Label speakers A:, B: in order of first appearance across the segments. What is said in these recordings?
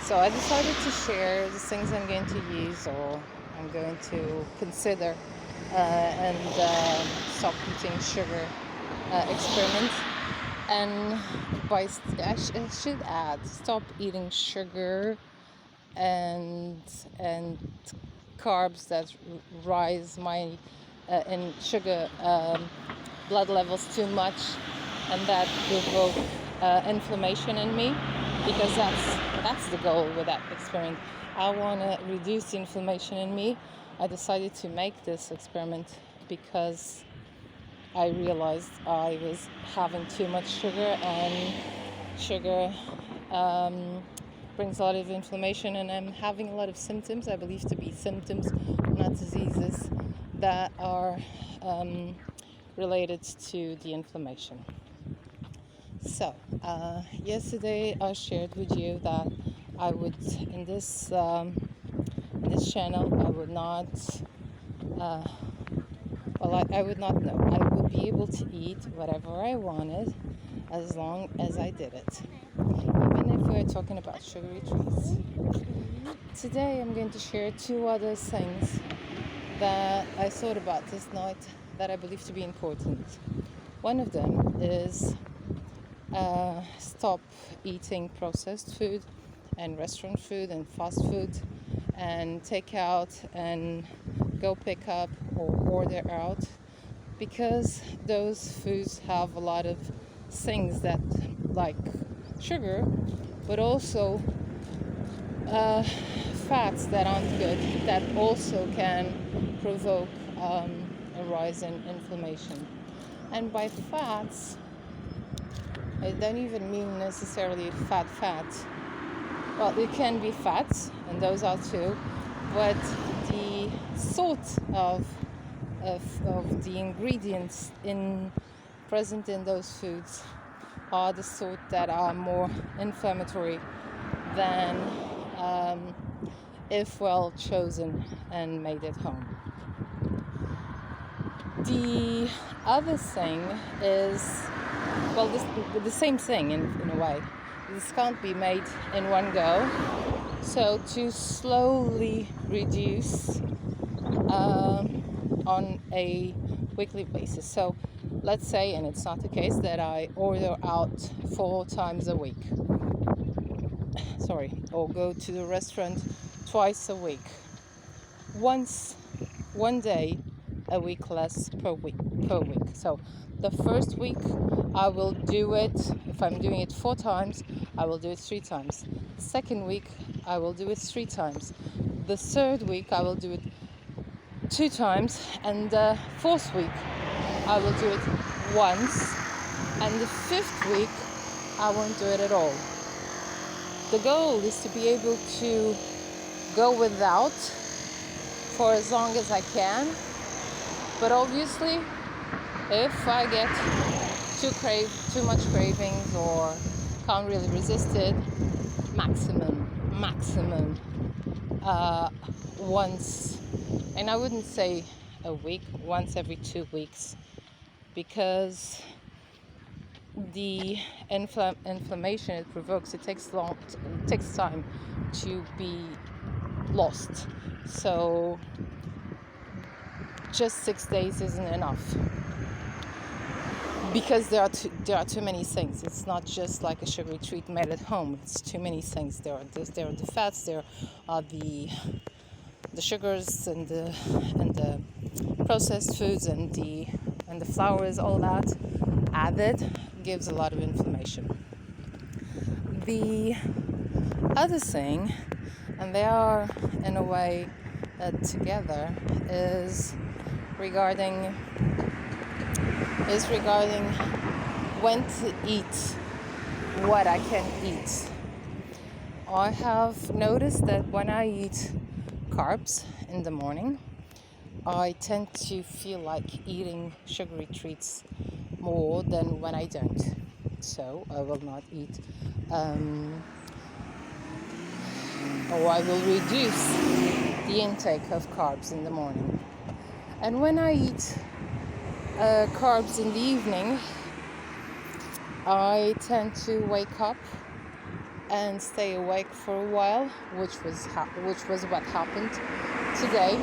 A: So I decided to share the things I'm going to use or I'm going to consider and stop eating sugar experiment. And I should add, stop eating sugar and carbs that rise my in sugar blood levels too much and that provoke inflammation in me, because that's the goal with that experiment. I want to reduce the inflammation in me. I decided to make this experiment because I realized I was having too much sugar, and sugar brings a lot of inflammation, and I'm having a lot of symptoms, I believe to be symptoms, not diseases, that are related to the inflammation. So, yesterday I shared with you that I would, in this channel, I would not, I would not know. I would be able to eat whatever I wanted as long as I did it, even if we're talking about sugary treats. Today I'm going to share two other things that I thought about this night that I believe to be important. One of them is stop eating processed food and restaurant food and fast food and take out and go pick up or order out, because those foods have a lot of things that, like sugar, but also fats that aren't good, that also can provoke a rise in inflammation. And by fats, I don't even mean necessarily fat. Well, it can be fats, and those are too, but the sort of the ingredients present in those foods are the sort that are more inflammatory than if well chosen and made at home. The other thing is, well, the same thing in a way. This can't be made in one go. So to slowly reduce on a weekly basis. So let's say, and it's not the case, that I order out 4 times a week. Or go to the restaurant twice a week. One day a week less per week. So the first week I will do it, if I'm doing it 4 times, I will do it 3 times. The second week I will do it 3 times. The third week I will do it 2 times, and the fourth week I will do it once, and the fifth week I won't do it at all. The goal is to be able to go without for as long as I can, but obviously if I get too much cravings or can't really resist it, maximum once, and I wouldn't say a week, once every 2 weeks, because the inflammation it provokes, it takes time to be lost. So just 6 days isn't enough, because there are too many things. It's not just like a sugary treat made at home. It's too many things. There are the fats, there are the sugars and the processed foods and the flours. All that added gives a lot of inflammation. The other thing, and they are in a way together, is regarding when to eat, what I can eat. I have noticed that when I eat carbs in the morning, I tend to feel like eating sugary treats more than when I don't. So I will not eat, or I will reduce the intake of carbs in the morning. And when I eat carbs in the evening, I tend to wake up and stay awake for a while, which was what happened today.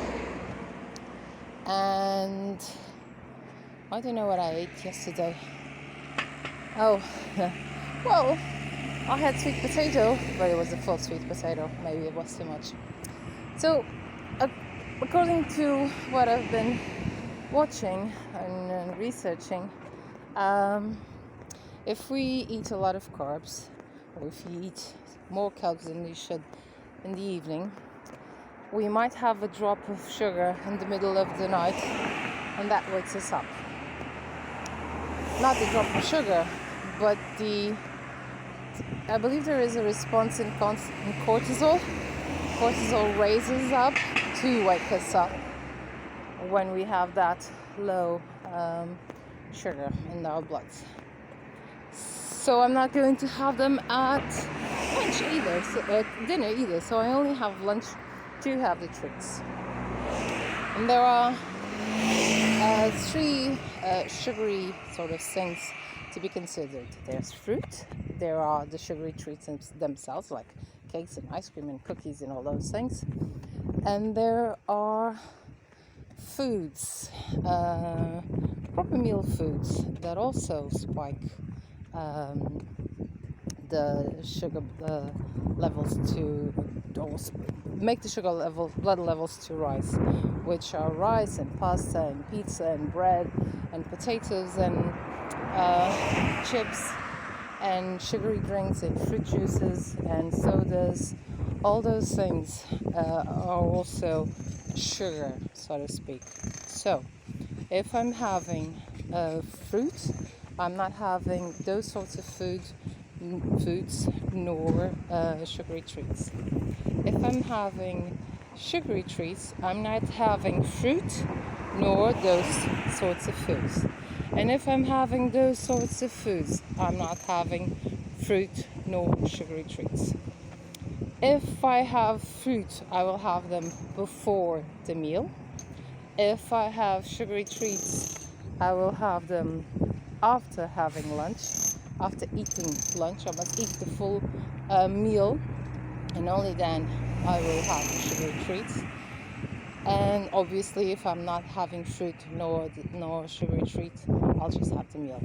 A: And I don't know what I ate yesterday. Oh, well, I had sweet potato, but it was a full sweet potato. Maybe it was too much. So, according to what I've been watching and researching, if we eat a lot of carbs, or if you eat more carbs than you should in the evening, we might have a drop of sugar in the middle of the night, and that wakes us up. Not the drop of sugar, but I believe there is a response in cortisol. Cortisol raises up to wake us up when we have that low sugar in our blood. So I'm not going to have them at lunch either, dinner either. So I only have lunch to have the treats. And there are three sugary sort of things to be considered. There's fruit. There are the sugary treats themselves, like cakes and ice cream and cookies and all those things. And there are foods, proper meal foods that also spike the sugar levels to, or make the blood levels to rise, which are rice and pasta and pizza and bread and potatoes and chips and sugary drinks and fruit juices and sodas. All those things are also sugar, so to speak. So if I'm having fruit, I'm not having those sorts of foods nor sugary treats. If I'm having sugary treats, I'm not having fruit nor those sorts of foods. And if I'm having those sorts of foods, I'm not having fruit nor sugary treats. If I have fruit, I will have them before the meal. If I have sugary treats, I will have them after having lunch. After eating lunch, I must eat the full meal, and only then I will have the sugary treats. And obviously, if I'm not having fruit nor sugary treats, I'll just have the meal.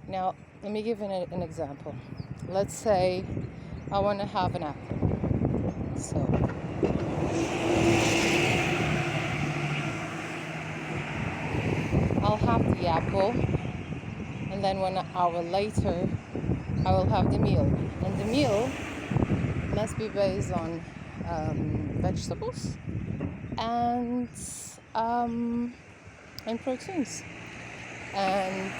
A: Now, let me give an example. Let's say I want to have an apple. So I'll have the apple, and then 1 hour later I will have the meal. And the meal must be based on vegetables and proteins and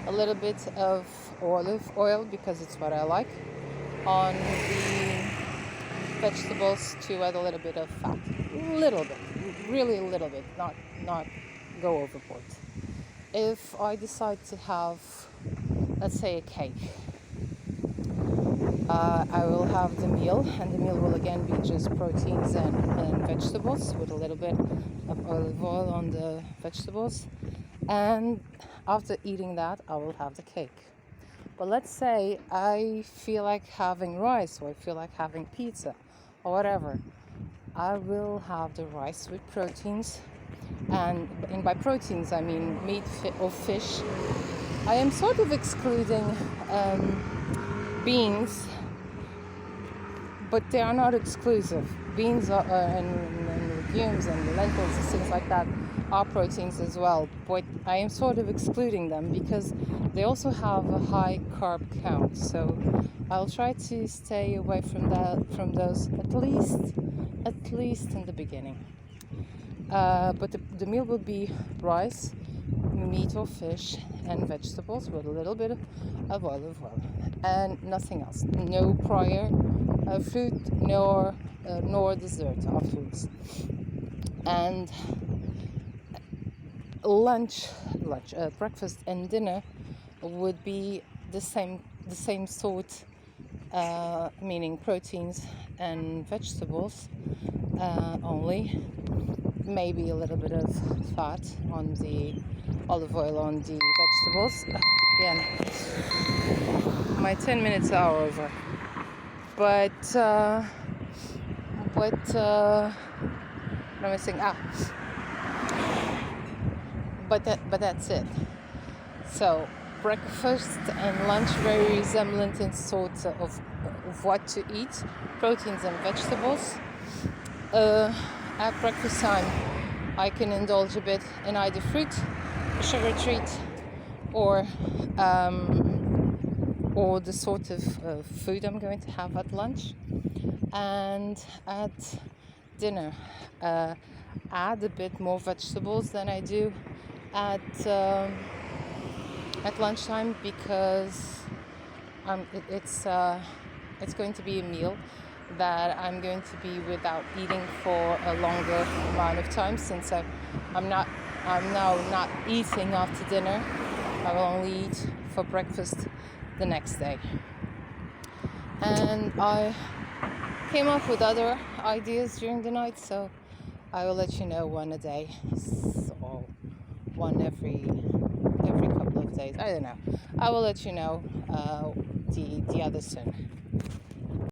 A: a little bit of olive oil, because it's what I like, on the vegetables, to add a little bit of fat. Little bit, really a little bit, not go overboard. If I decide to have, let's say, a cake, I will have the meal, and the meal will again be just proteins and vegetables with a little bit of olive oil on the vegetables. And after eating that, I will have the cake. But let's say I feel like having rice, or I feel like having pizza, or whatever. I will have the rice with proteins, and by proteins I mean meat or fish. I am sort of excluding beans, but they are not exclusive. Beans and legumes and lentils and things like that are proteins as well, but I am sort of excluding them because they also have a high carb count. So I'll try to stay away from those at least in the beginning. But the meal will be rice, meat or fish, and vegetables with a little bit of olive oil, and nothing else. No prior fruit nor dessert afterwards. And breakfast and dinner would be the same sort, meaning proteins and vegetables only. Maybe a little bit of fat on the olive oil on the vegetables. Again, my 10 minutes are over. But what am I saying? But that's it. So breakfast and lunch very resemblant in sort of what to eat, proteins and vegetables. At breakfast time, I can indulge a bit in either fruit, a sugar treat, or the sort of food I'm going to have at lunch. And at dinner, add a bit more vegetables than I do at lunchtime, because it's going to be a meal that I'm going to be without eating for a longer amount of time, since I'm now not eating after dinner. I will only eat for breakfast the next day. And I came up with other ideas during the night, so I will let you know one a day, or one every couple of days. I don't know. I will let you know the other soon.